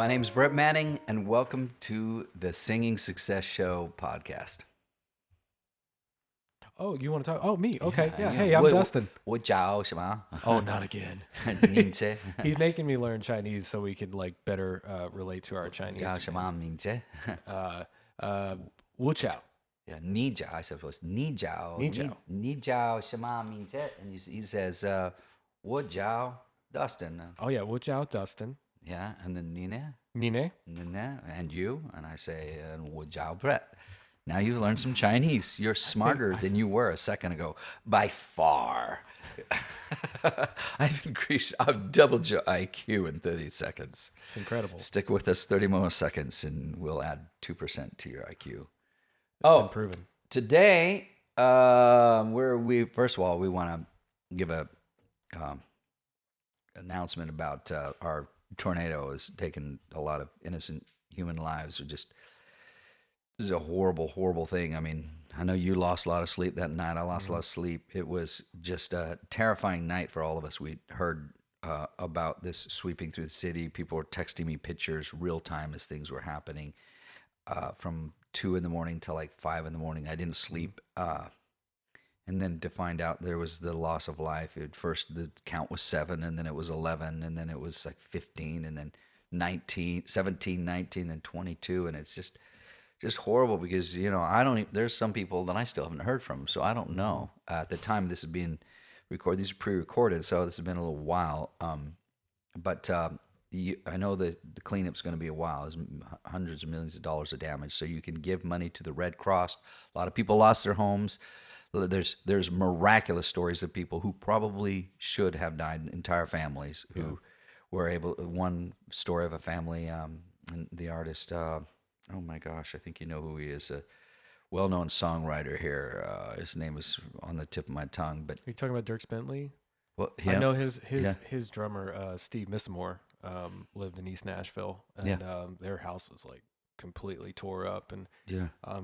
name's Brett Manning, and welcome to the Singing Success Show podcast. Oh, you want to talk? Oh, me. Okay. Yeah. you Hey, know, I'm 我 Dustin. 我叫什么？ Oh, not again. 名字 He's making me learn Chinese so we could like better relate to our Chinese. 叫什么名字？ Wu Chao. Yeah, 你叫 I suppose 你叫你叫什么名字？ And he says 我叫 Dustin. Oh yeah, Wu Chao Dustin. Yeah, and then Nina, Nine. and you, and I say 我叫 Brett. Now you've learned some Chinese. You're smarter than you were a second ago, by far. I've doubled your IQ in 30 seconds. It's incredible. Stick with us 30 more seconds, and we'll add 2% to your IQ. It's been proven. Today, first of all, we want to give a announcement about our tornado has taken a lot of innocent human lives. This is a horrible, horrible thing. I mean, I know you lost a lot of sleep that night. I lost a lot of sleep. It was just a terrifying night for all of us. We heard about this sweeping through the city. People were texting me pictures real time as things were happening from 2 in the morning till like 5 in the morning. I didn't sleep. And then to find out there was the loss of life. At first, the count was 7, and then it was 11, and then it was like 15, and then 19, 17, 19, and 22. And it's just horrible because, there's some people that I still haven't heard from, so I don't know. At the time this is being recorded, these are pre-recorded, so this has been a little while. But I know that the cleanup's going to be a while. There's hundreds of millions of dollars of damage, so you can give money to the Red Cross. A lot of people lost their homes. There's miraculous stories of people who probably should have died, entire families who were able. One story of a family, and the artist. Oh my gosh, I think you know who he is. A well-known songwriter here. His name is on the tip of my tongue. But Are you talking about Dierks Bentley? well, I know his drummer, Steve Missmore, lived in East Nashville, and their house was like completely tore up, and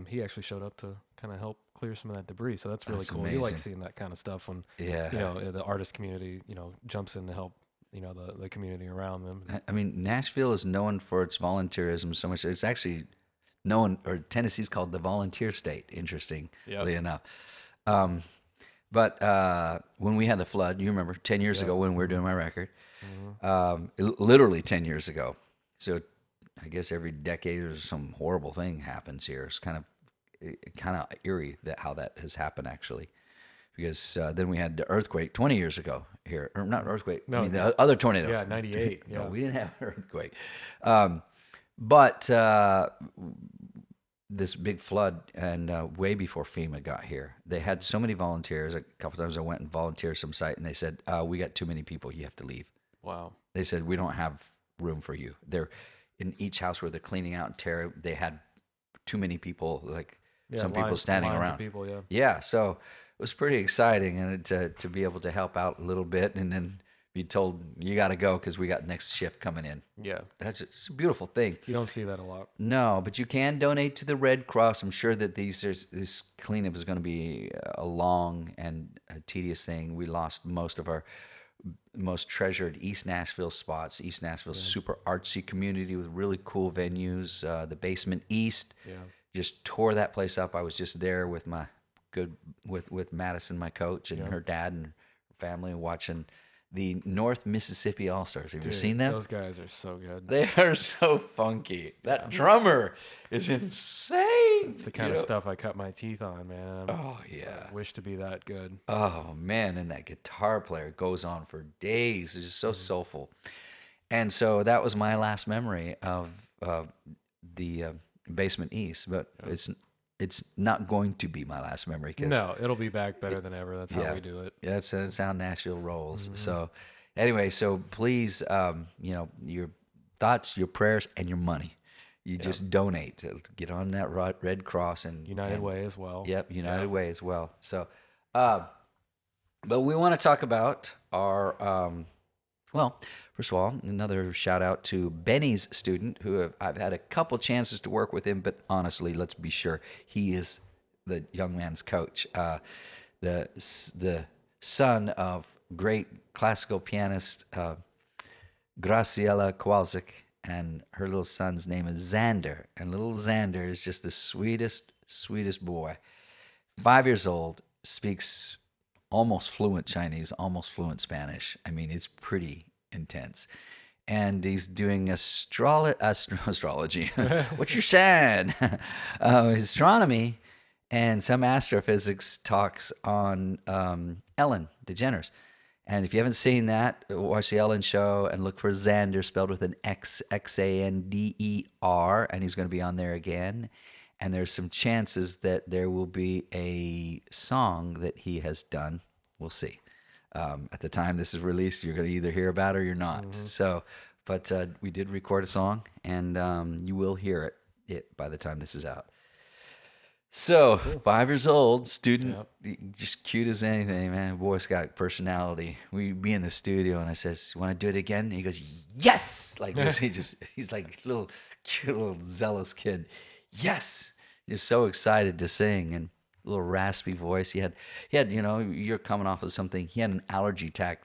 he actually showed up to kind of help clear some of that debris. So that's really cool. amazing. You like seeing that kind of stuff when the artist community jumps in to help the community around them. I mean, Nashville is known for its volunteerism so much. It's actually known, or Tennessee's called the volunteer state, interestingly enough. But when we had the flood, you remember 10 years ago when we were doing my record, literally 10 years ago. So I guess every decade there's some horrible thing happens here. It's kind of eerie how that has happened, actually. Because then we had the earthquake 20 years ago here. Or not earthquake, I mean the other tornado. Yeah, 98. Yeah. No, we didn't have an earthquake. But this big flood, and way before FEMA got here, they had so many volunteers. A couple times I went and volunteered some site, and they said, we got too many people. You have to leave. Wow. They said, we don't have room for you. They're in each house where they're cleaning out and tearing. They had too many people, some people standing lines around. of people, Yeah, so it was pretty exciting, and to be able to help out a little bit, and then be told you got to go because we got next shift coming in. Yeah. It's a beautiful thing. You don't see that a lot. No, but you can donate to the Red Cross. I'm sure that this cleanup is going to be a long and a tedious thing. We lost most of our most treasured East Nashville spots. East Nashville's super artsy community with really cool venues. The Basement East just tore that place up. I was just there with with Madison, my coach, and her dad and her family, watching the North Mississippi All-Stars. Have you ever seen them? Those guys are so good. They are so funky. That drummer is insane. It's the kind of stuff I cut my teeth on, man. Oh, yeah. I wish to be that good. Oh, man. And that guitar player goes on for days. It's just so soulful. And so that was my last memory of the Basement East. But it's not going to be my last memory. No, it'll be back better than ever. That's how we do it. Yeah, that's how Nashville rolls. So anyway, so please, your thoughts, your prayers, and your money. You just donate to get on that Red Cross and United Way as well. Yep, United Way as well. So, but we want to talk about our. Well, first of all, another shout out to Benny's student, I've had a couple chances to work with him, but honestly, let's be sure he is the young man's coach. The son of great classical pianist Graciela Kowalczyk and her little son's name is Xander. And little Xander is just the sweetest boy. 5 years old, speaks almost fluent Chinese, almost fluent Spanish. I mean, it's pretty intense. And he's doing astrology. What you saying? Astronomy and some astrophysics talks on Ellen DeGeneres. And if you haven't seen that, watch the Ellen Show and look for Xander, spelled with an X, Xander, and he's going to be on there again. And there's some chances that there will be a song that he has done. We'll see. At the time this is released, you're going to either hear about it or you're not. Mm-hmm. So, but we did record a song, and you will hear it by the time this is out. So, cool. 5 years old, student, just cute as anything, man. Boy's got personality. We'd be in the studio, and I says, "You want to do it again?" And he goes, "Yes!" Like this. He's like a little cute, little zealous kid. Yes! Just so excited to sing, and a little raspy voice. He had, you're coming off of something. He had an allergy attack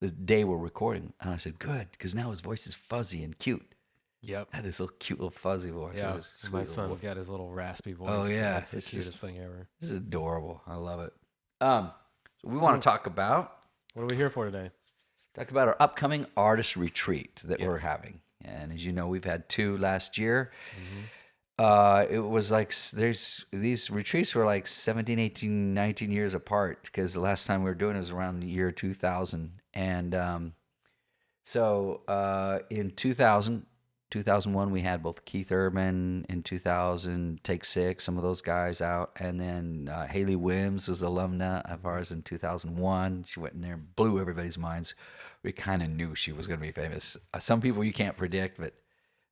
the day we're recording, and I said, "Good," because now his voice is fuzzy and cute. Yep. Had this little cute little fuzzy voice. Yeah, my son's got his little raspy voice. Oh yeah, it's the cutest thing ever. This is adorable. I love it. So we want to talk about. What are we here for today? Talk about our upcoming artist retreat that we're having, and as you know, we've had 2 last year. Mm-hmm. It was like these retreats were like 17, 18, 19 years apart because the last time we were doing it was around the year 2000, and so in 2001, we had both Keith Urban in 2000, Take 6, some of those guys out. And then Haley Wims was alumna of ours in 2001. She went in there and blew everybody's minds. We kind of knew she was going to be famous. Some people you can't predict, but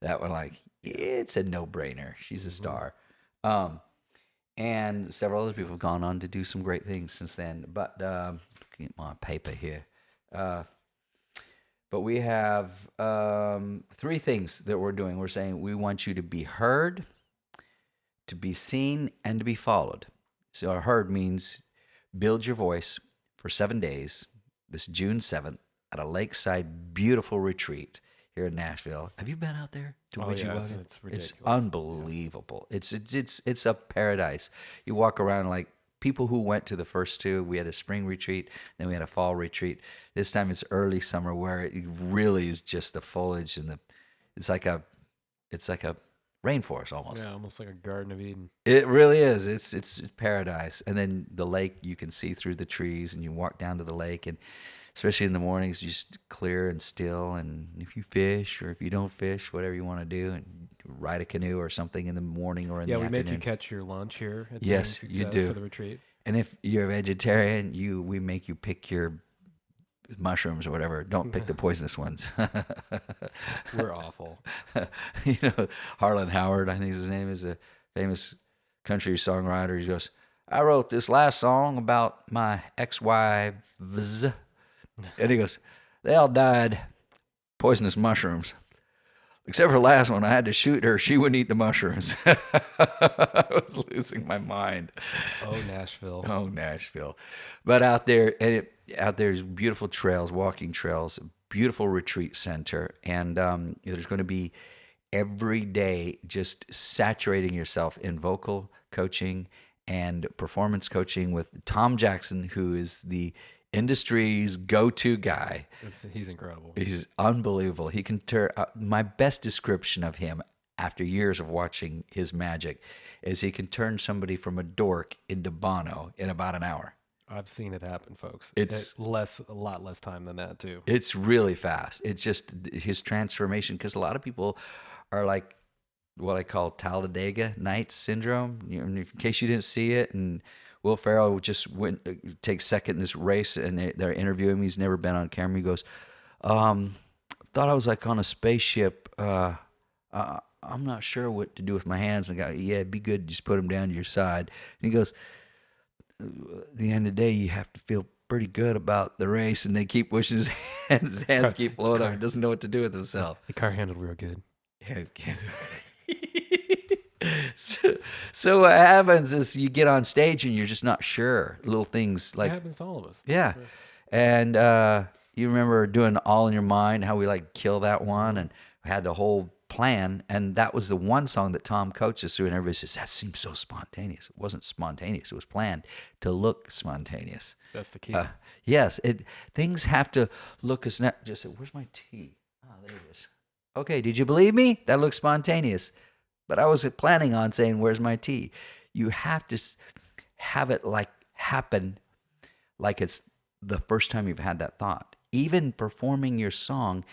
that one, like, it's a no-brainer. She's a star. And several other people have gone on to do some great things since then. But get my paper here. But we have 3 things that we're doing. We're saying we want you to be heard, to be seen, and to be followed. So our heard means build your voice for 7 days, this June 7th, at a lakeside beautiful retreat here in Nashville. Have you been out there? It's ridiculous. It's unbelievable. It's a paradise. You walk around like people who went to the first 2, we had a spring retreat, then we had a fall retreat. This time it's early summer where it really is just the foliage and it's like a rainforest almost. Yeah, almost like a Garden of Eden. It really is. It's paradise. And then the lake, you can see through the trees, and you walk down to the lake, and especially in the mornings, just clear and still. And if you fish or if you don't fish, whatever you want to do, and ride a canoe or something in the morning or in the afternoon. Yeah, we make you catch your lunch here at Yes, you do. For the retreat. And if you're a vegetarian, we make you pick your mushrooms or whatever. Don't pick the poisonous ones. We're awful. Harlan Howard, I think his name, is a famous country songwriter. He goes, "I wrote this last song about my ex-wives." And he goes, "They all died poisonous mushrooms. Except for the last one, I had to shoot her. She wouldn't eat the mushrooms." I was losing my mind. Oh, Nashville. Oh, Nashville. But out there's beautiful trails, walking trails, beautiful retreat center. And there's going to be every day just saturating yourself in vocal coaching and performance coaching with Tom Jackson, who is the industry's go-to guy. He's incredible. He's unbelievable. He can turn. My best description of him, after years of watching his magic, is he can turn somebody from a dork into Bono in about an hour. I've seen it happen, folks. It's a lot less time than that too. It's really fast. It's just his transformation, because a lot of people are like what I call Talladega Nights syndrome. In case you didn't see it, and Will Ferrell just takes second in this race, and they're interviewing him. He's never been on camera. He goes, "Thought I was like on a spaceship. I'm not sure what to do with my hands." And I go, "Yeah, it'd be good. Just put them down to your side." And he goes, "At the end of the day, you have to feel pretty good about the race." And they keep pushing his hands. His hands keep floating up. He doesn't know what to do with himself. The car handled real good. Yeah. So what happens is you get on stage and you're just not sure. Little things like... It happens to all of us. Yeah. And you remember doing All in Your Mind, how we like kill that one, and had the whole plan, and that was the one song that Tom coached us through, and everybody says, that seems so spontaneous. It wasn't spontaneous. It was planned to look spontaneous. That's the key. Yes, things have to look as not just. Where's my tea? Oh, there it is. Okay, did you believe me? That looks spontaneous, but I was planning on saying, "Where's my tea?" You have to have it like happen, like it's the first time you've had that thought. Even performing your song,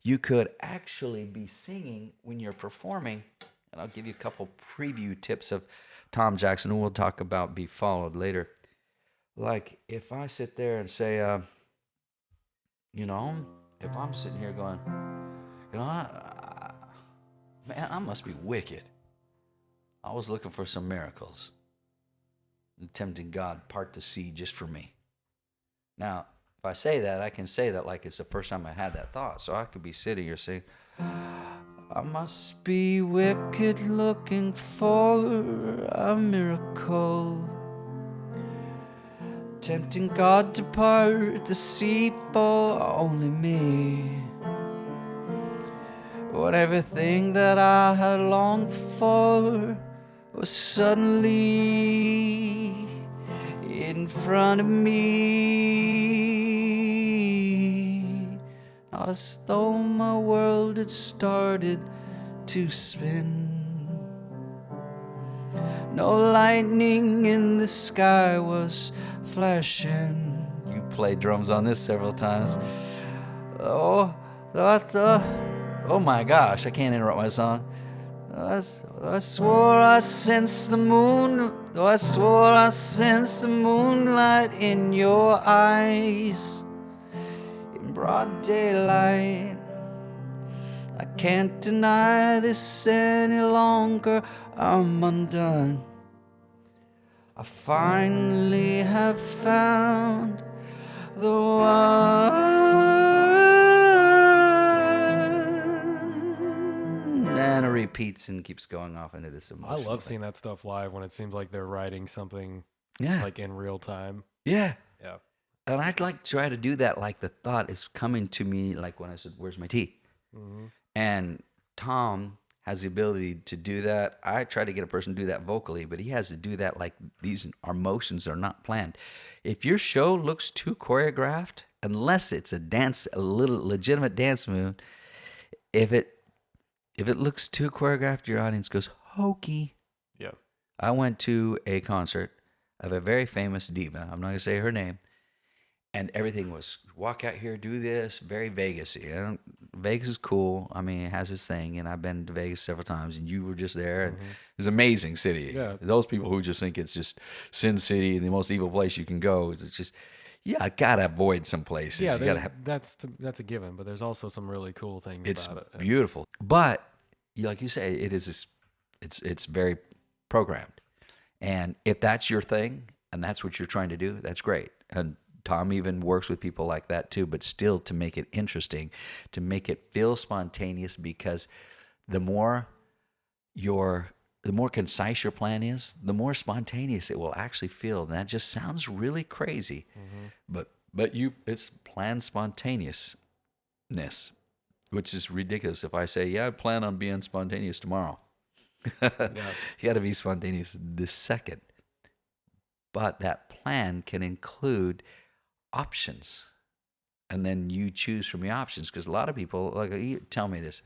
you could actually be singing when you're performing. And I'll give you a couple preview tips of Tom Jackson, and we'll talk about Be Followed later. Like if I sit there and say, if I'm sitting here going, man, I must be wicked. I was looking for some miracles, and tempting God part the sea just for me. Now, if I say that, I can say that like it's the first time I had that thought. So I could be sitting here saying, I must be wicked looking for a miracle, tempting God to part the sea for only me. When everything that I had longed for was suddenly in front of me, not as though my world had started to spin. No lightning in the sky was flashing. You played drums on this several times. Oh my gosh, I can't interrupt my song. I swore I sensed the moon. Though I swore I sensed the moonlight in your eyes in broad daylight. I can't deny this any longer. I'm undone. I finally have found the one. And it repeats and keeps going off into this emotional I love thing. seeing that stuff live when it seems like they're writing something like in real time. Yeah. Yeah. And I'd like to try to do that like the thought is coming to me, like when I said, where's my tea? Mm-hmm. And Tom has the ability to do that. I try to get a person to do that vocally, but he has to do that like these our emotions are not planned. If your show looks too choreographed, unless it's a little legitimate dance move, if it looks too choreographed, your audience goes hokey. Yeah. I went to a concert of a very famous diva. I'm not going to say her name. And everything was walk out here, do this, very Vegas-y. Vegas is cool. I mean, it has its thing, and I've been to Vegas several times, and you were just there, and it's an amazing city. Yeah. Those people who just think it's just Sin City and the most evil place you can go, it's just, I gotta avoid some places. Yeah, you gotta have, that's a given, but there's also some really cool things about it. It's beautiful, but like you say, it is. It's very programmed, and if that's your thing and that's what you're trying to do, that's great. And Tom even works with people like that too, but still to make it interesting, to make it feel spontaneous, because the more concise your plan is, the more spontaneous it will actually feel. And that just sounds really crazy, but it's planned spontaneousness, which is ridiculous. If I say, I plan on being spontaneous tomorrow, you got to be spontaneous this second. But that plan can include options, and then you choose from the options, because a lot of people, like, you tell me this,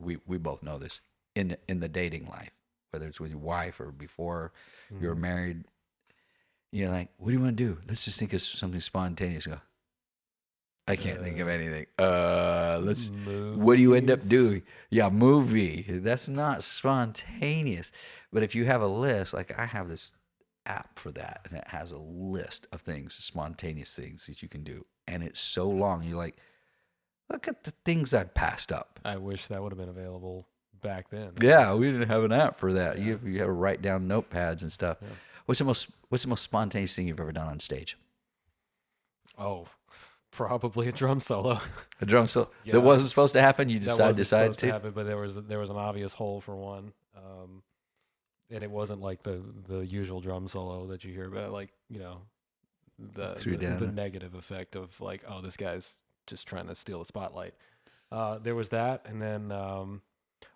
we both know this in the dating life, whether it's with your wife or before you're married, you're like, what do you want to do? Let's just think of something spontaneous. Go, I can't think of anything. What do you end up doing? Yeah, movie. That's not spontaneous. But if you have a list, like I have this app for that, and it has a list of things, spontaneous things that you can do, and it's so long. You're like, look at the things I've passed up. I wish that would have been available back then. Yeah, we didn't have an app for that. Yeah. You have to write down notepads and stuff. Yeah. What's the most spontaneous thing you've ever done on stage? Oh, probably a drum solo. A drum solo Yeah. that wasn't supposed to happen. You That decided wasn't supposed to. happen, but there was an obvious hole for one. And it wasn't like the usual drum solo that you hear about, like, the negative effect of like, oh, this guy's just trying to steal the spotlight. There was that, and then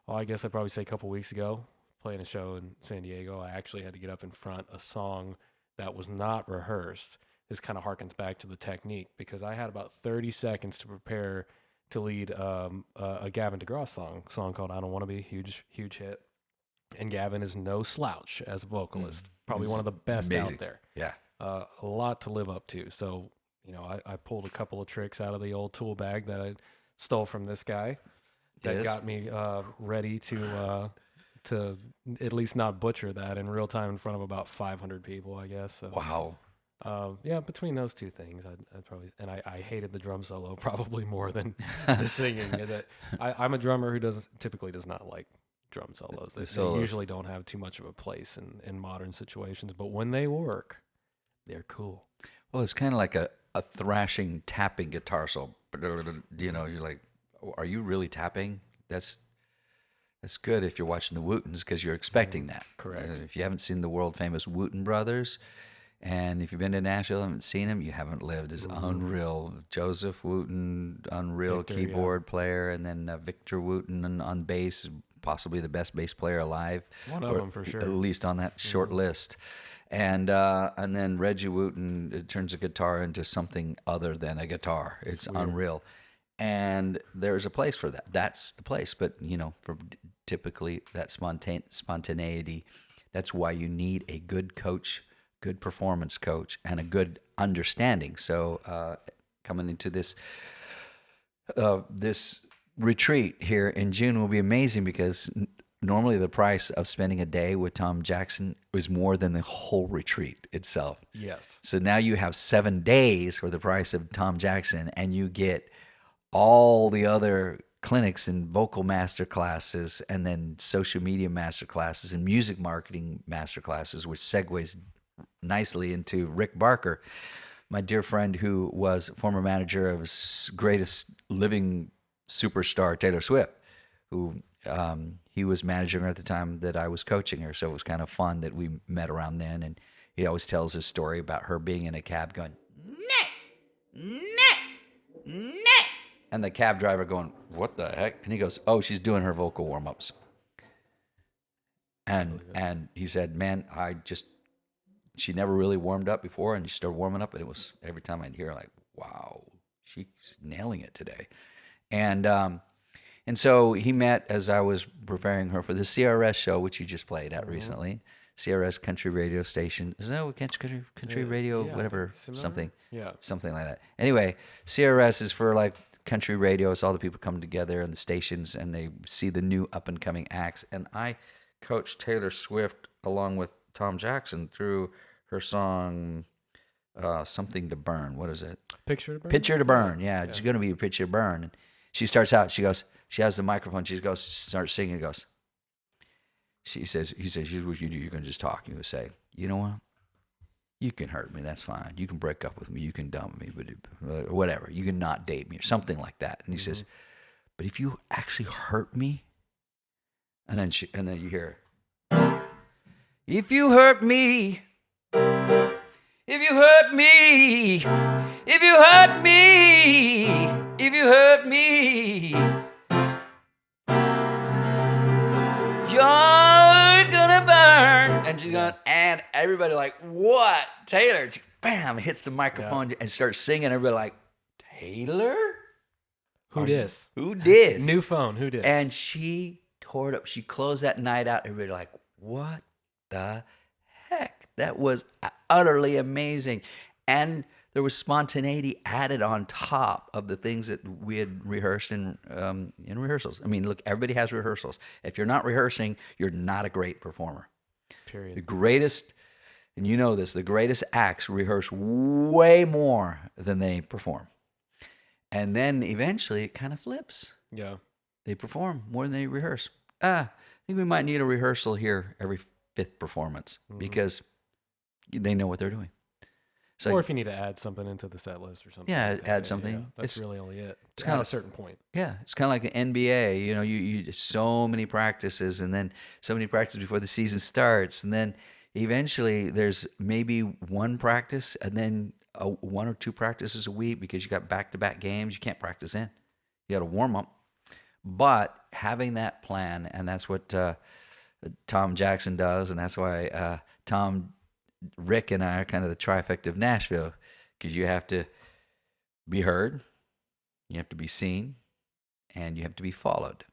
I guess I'd probably say a couple weeks ago, playing a show in San Diego, I actually had to get up in front a song that was not rehearsed. This kind of harkens back to the technique because I had about 30 seconds to prepare to lead a Gavin DeGrasse song called "I Don't Want to Be," huge hit. And Gavin is no slouch as a vocalist, probably one of the best out there. Yeah, a lot to live up to. So I pulled a couple of tricks out of the old tool bag that I stole from this guy that got me ready to at least not butcher that in real time in front of about 500 people, I guess. So, wow. Yeah, between those two things, I'd probably, and I hated the drum solo probably more than the singing. I'm a drummer who typically does not like drum solos. They usually don't have too much of a place in modern situations, but when they work, they're cool. Well, it's kind of like a thrashing, tapping guitar solo. You're like, are you really tapping? That's good if you're watching the Wootens because you're expecting that. Correct. If you haven't seen the world famous Wooten brothers, and if you've been to Nashville and haven't seen him, you haven't lived. It's unreal. Joseph Wooten, unreal Victor, keyboard player, and then Victor Wooten on bass, possibly the best bass player alive. One of them for sure. At least on that short list. And then Reggie Wooten turns a guitar into something other than a guitar. It's unreal. And there's a place for that. That's the place. But, for typically that spontaneity, that's why you need a good coach, good performance coach, and a good understanding. So coming into this retreat here in June will be amazing because normally the price of spending a day with Tom Jackson is more than the whole retreat itself. Yes. So now you have 7 days for the price of Tom Jackson, and you get all the other clinics and vocal master classes and then social media master classes and music marketing master classes, which segues nicely into Rick Barker, my dear friend who was former manager of greatest living superstar Taylor Swift, who he was managing her at the time that I was coaching her. So it was kind of fun that we met around then. And he always tells his story about her being in a cab going, "Nah, nah, nah," and the cab driver going, "What the heck?" And he goes, "Oh, she's doing her vocal warm-ups." And he said, "Man, she never really warmed up before, and she started warming up, and it was every time I'd hear her, like, wow, she's nailing it today." And so he met as I was preparing her for the CRS show, which you just played at recently. CRS country radio station. Isn't that what country radio, whatever, something? Yeah. Something like that. Anyway, CRS is for like country radio. It's all the people come together in the stations and they see the new up and coming acts. And I coached Taylor Swift along with Tom Jackson through her song Something to Burn. What is it? Picture to Burn? Picture to Burn. Yeah. It's going to be a Picture to Burn. And she starts out, she has the microphone, she starts singing, he says, "Here's what you do, you're going to just talk." You say, "You know what? You can hurt me, that's fine. You can break up with me, you can dump me, but whatever. You can not date me," or something like that. And he says, "But if you actually hurt me," and then you hear, "If you hurt me, if you hurt me, if you hurt me, if you hurt me, you're gonna burn." And she's going, and everybody like, "What? Taylor?" She, bam, hits the microphone and starts singing. Everybody like, "Taylor? Who dis? Who dis? New phone, who dis?" And she tore it up. She closed that night out. Everybody like, "What the heck?" That was utterly amazing. And there was spontaneity added on top of the things that we had rehearsed in rehearsals. I mean, look, everybody has rehearsals. If you're not rehearsing, you're not a great performer. Period. The greatest, and you know this, the greatest acts rehearse way more than they perform. And then eventually it kind of flips. Yeah. They perform more than they rehearse. I think we might need a rehearsal here every 5th performance because they know what they're doing. So, or if you need to add something into the set list or something. Yeah, like that, add something. Yeah, that's really only it. It's kind of a certain point. Yeah, it's kind of like the NBA. You know, you so many practices, and then so many practices before the season starts, and then eventually there's maybe one practice, and then 1 or 2 practices a week because you got back-to-back games. You can't practice in. You got to warm up. But having that plan, and that's what Tom Jackson does, and that's why Rick and I are kind of the trifecta of Nashville, because you have to be heard, you have to be seen, and you have to be followed.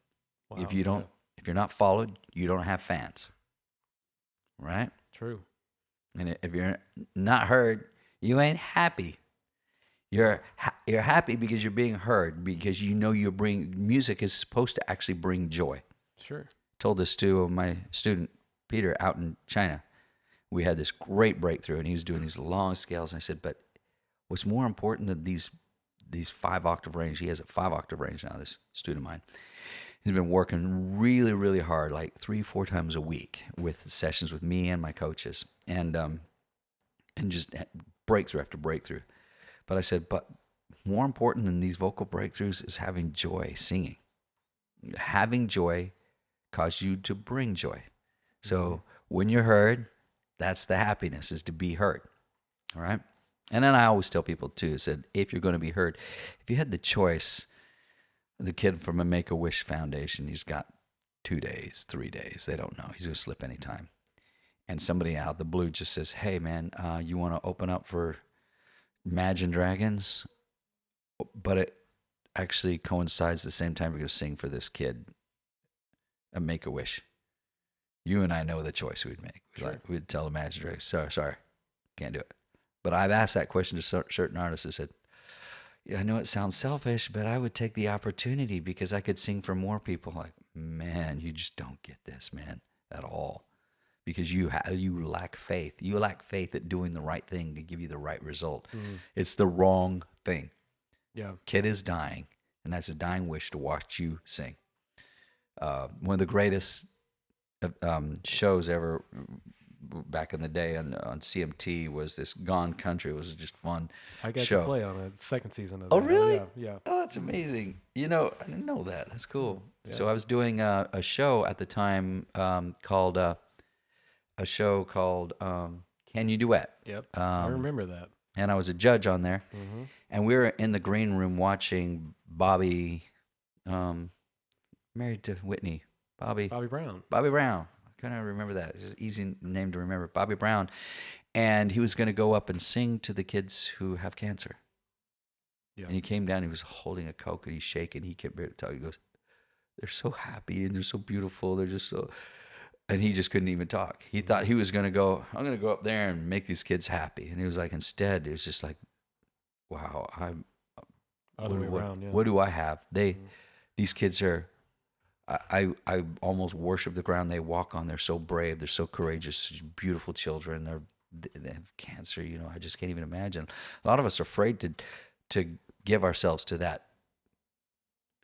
Wow, if you're not followed, you don't have fans, right? True. And if you're not heard, you ain't happy. You're happy because you're being heard, because you know music is supposed to actually bring joy. Sure. Told this to my student Peter out in China. We had this great breakthrough, and he was doing these long scales. And I said, but what's more important than these 5-octave range? He has a 5-octave range now, this student of mine. He's been working really, really hard, like 3-4 times a week with sessions with me and my coaches, and just breakthrough after breakthrough. But I said, but more important than these vocal breakthroughs is having joy, singing. Having joy causes you to bring joy. So when you're heard, that's the happiness, is to be heard. All right? And then I always tell people too, I said, if you're going to be heard, if you had the choice, the kid from a Make-A-Wish Foundation, he's got 2 days, 3 days, they don't know. He's going to slip anytime. And somebody out of the blue just says, hey man, you want to open up for Imagine Dragons? But it actually coincides the same time we're going to sing for this kid a Make-A-Wish. You and I know the choice we'd make. We'd tell Imagine Dragons, sorry, can't do it. But I've asked that question to certain artists. I said, yeah, I know it sounds selfish, but I would take the opportunity because I could sing for more people. Like, man, you just don't get this, man, at all. Because you lack faith. You lack faith at doing the right thing to give you the right result. It's the wrong thing. Yeah. Kid is dying, and that's a dying wish to watch you sing. One of the greatest shows ever back in the day on CMT was this Gone Country. It was just fun. I got show. to play on a second season of that. Oh, that. really? Yeah. Oh, that's amazing. You know, I didn't know that. That's cool. Yeah. So I was doing a show at the time called Can You Duet? Yep. I remember that. And I was a judge on there. Mm-hmm. And we were in the green room watching Bobby, married to Whitney. Bobby Brown. Bobby Brown. I couldn't remember that. It's an easy name to remember. Bobby Brown. And he was going to go up and sing to the kids who have cancer. Yeah. And he came down. He was holding a Coke, and he's shaking. He kept telling. He goes, they're so happy and they're so beautiful. They're just so... And he just couldn't even talk. He thought he was going to go, I'm going to go up there and make these kids happy. And he was like, instead, it was just like, wow, Other way around, yeah. What do I have? These kids are, I almost worship the ground they walk on. They're so brave. They're so courageous. Beautiful children. They have cancer. You know, I just can't even imagine. A lot of us are afraid to give ourselves to that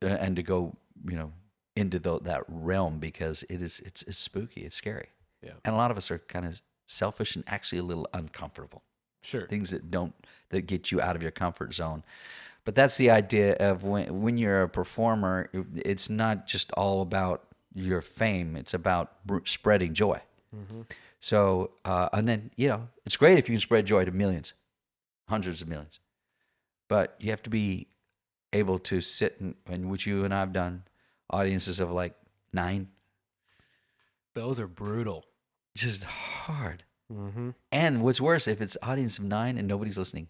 and to go, you know, into that realm, because it's spooky, it's scary. Yeah. And a lot of us are kind of selfish and actually a little uncomfortable. Sure. Things that get you out of your comfort zone. But that's the idea of when you're a performer, it's not just all about your fame, it's about spreading joy. Mm-hmm. So, and then, you know, it's great if you can spread joy to millions, hundreds of millions. But you have to be able to sit and which you and I've done, audiences of like 9. Those are brutal. Just hard. Mm-hmm. And what's worse, if it's audience of 9 and nobody's listening.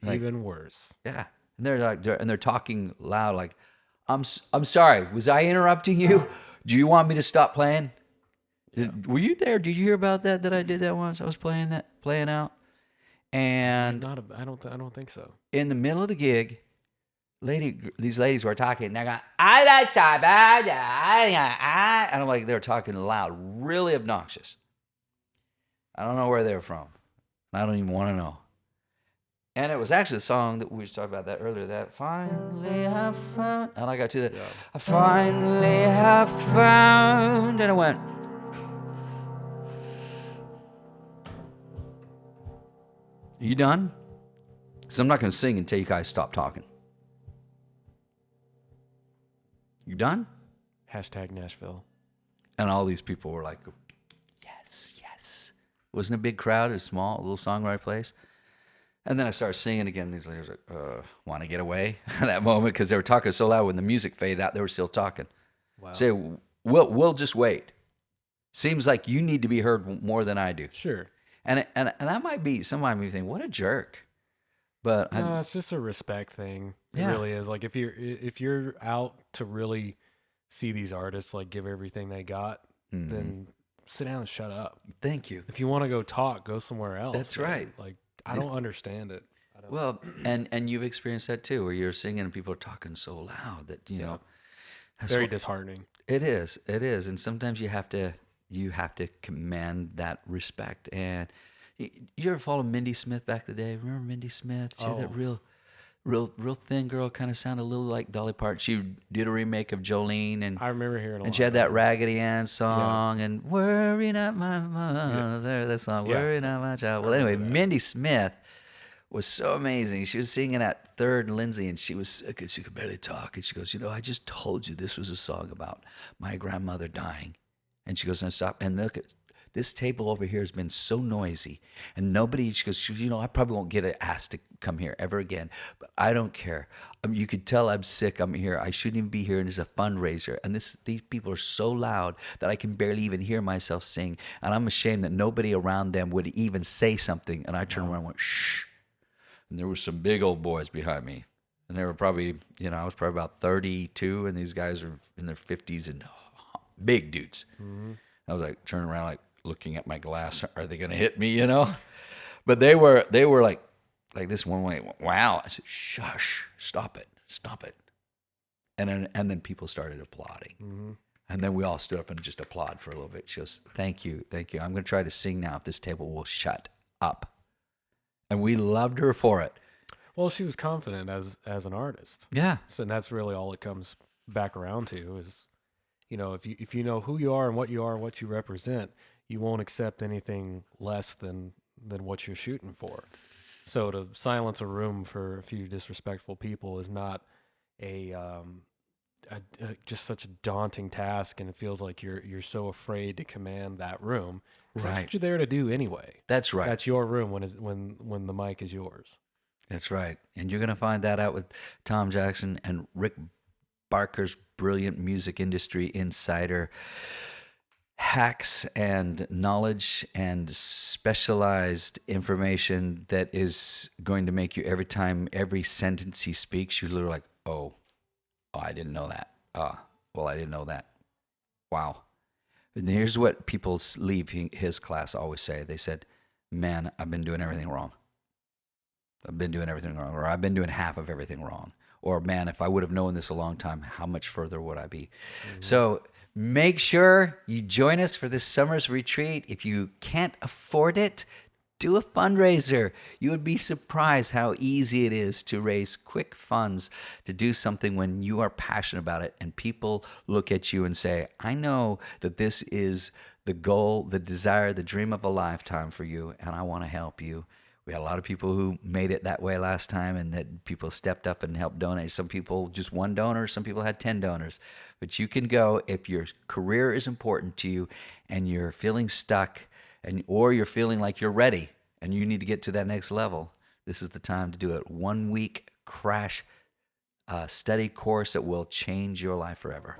Like, even worse. Yeah. And they're talking loud like, I'm sorry, was I interrupting you? Do you want me to stop playing? Yeah. Were you there? Did you hear about that I did that once? I was playing out. And I don't think so. In the middle of the gig, these ladies were talking. They're going, and I'm like, they're talking loud, really obnoxious. I don't know where they're from. I don't even want to know. And it was actually the song that we were talking about that earlier. That finally I found, and I got to that. Yeah. I finally have found, and I went. Are you done? Because I'm not going to sing until you guys stop talking. You done? #Nashville. And all these people were like, yes. It wasn't a big crowd. It was small, a little songwriter place. And then I started singing again. These ladies were like, want to get away at that moment because they were talking so loud. When the music faded out, they were still talking. Wow. Say, we'll just wait. Seems like you need to be heard more than I do. Sure. And that might be, somebody may think, what a jerk. But no, it's just a respect thing. It Yeah. really is. Like if you're out to really see these artists like give everything they got, then sit down and shut up. Thank you. If you want to go talk, go somewhere else. That's man. right. Like I don't understand it. Well, and you've experienced that too, where you're singing and people are talking so loud that you know. That's Very what- disheartening. It is, and sometimes you have to command that respect. And you ever follow Mindy Smith back in the day? Remember Mindy Smith? She had that real thin girl, kind of sounded a little like Dolly Parton. She did a remake of Jolene, and I remember hearing a lot and she had of that Raggedy Ann song, and "Worry Not My Mother." That song, Yeah. "Worry Not My Child." Well, anyway, Mindy Smith was so amazing. She was singing at Third and Lindsay, and she was sick and she could barely talk. And she goes, I just told you this was a song about my grandmother dying. And she goes, and stop. And look, this table over here has been so noisy. And nobody, she goes, I probably won't get asked to come here ever again. But I don't care. You could tell I'm sick. I'm here. I shouldn't even be here. And it's a fundraiser. And these people are so loud that I can barely even hear myself sing. And I'm ashamed that nobody around them would even say something. And I turned around and went, shh. And there were some big old boys behind me. And they were probably, I was probably about 32, and these guys are in their 50s and big dudes. Mm-hmm. I was like turning around, like looking at my glass. Are they going to hit me, But they were like this one way. Wow. I said, shush, stop it. And then people started applauding. Mm-hmm. And then we all stood up and just applauded for a little bit. She goes, thank you. I'm going to try to sing now if this table will shut up. And we loved her for it. Well, she was confident as an artist. Yeah. So, and that's really all it comes back around to is, if you know who you are and what you represent, you won't accept anything less than what you're shooting for. So to silence a room for a few disrespectful people is not just such a daunting task, and it feels like you're so afraid to command that room. Right. That's what you're there to do anyway. That's right. That's your room when the mic is yours. That's right. And you're going to find that out with Tom Jackson and Rick Barker's brilliant music industry insider hacks and knowledge and specialized information that is going to make you every sentence he speaks, you're literally like, oh, I didn't know that. Well, I didn't know that. Wow. And here's what people leave his class always say. They said, man, I've been doing everything wrong. Or I've been doing half of everything wrong. Or, man, if I would have known this a long time, how much further would I be? Mm-hmm. So make sure you join us for this summer's retreat. If you can't afford it, do a fundraiser. You would be surprised how easy it is to raise quick funds to do something when you are passionate about it and people look at you and say, I know that this is the goal, the desire, the dream of a lifetime for you, and I want to help you. We had a lot of people who made it that way last time, and that people stepped up and helped donate. Some people, just one donor. Some people had 10 donors. But you can go if your career is important to you and you're feeling stuck or you're feeling like you're ready and you need to get to that next level. This is the time to do it. 1 week crash study course that will change your life forever.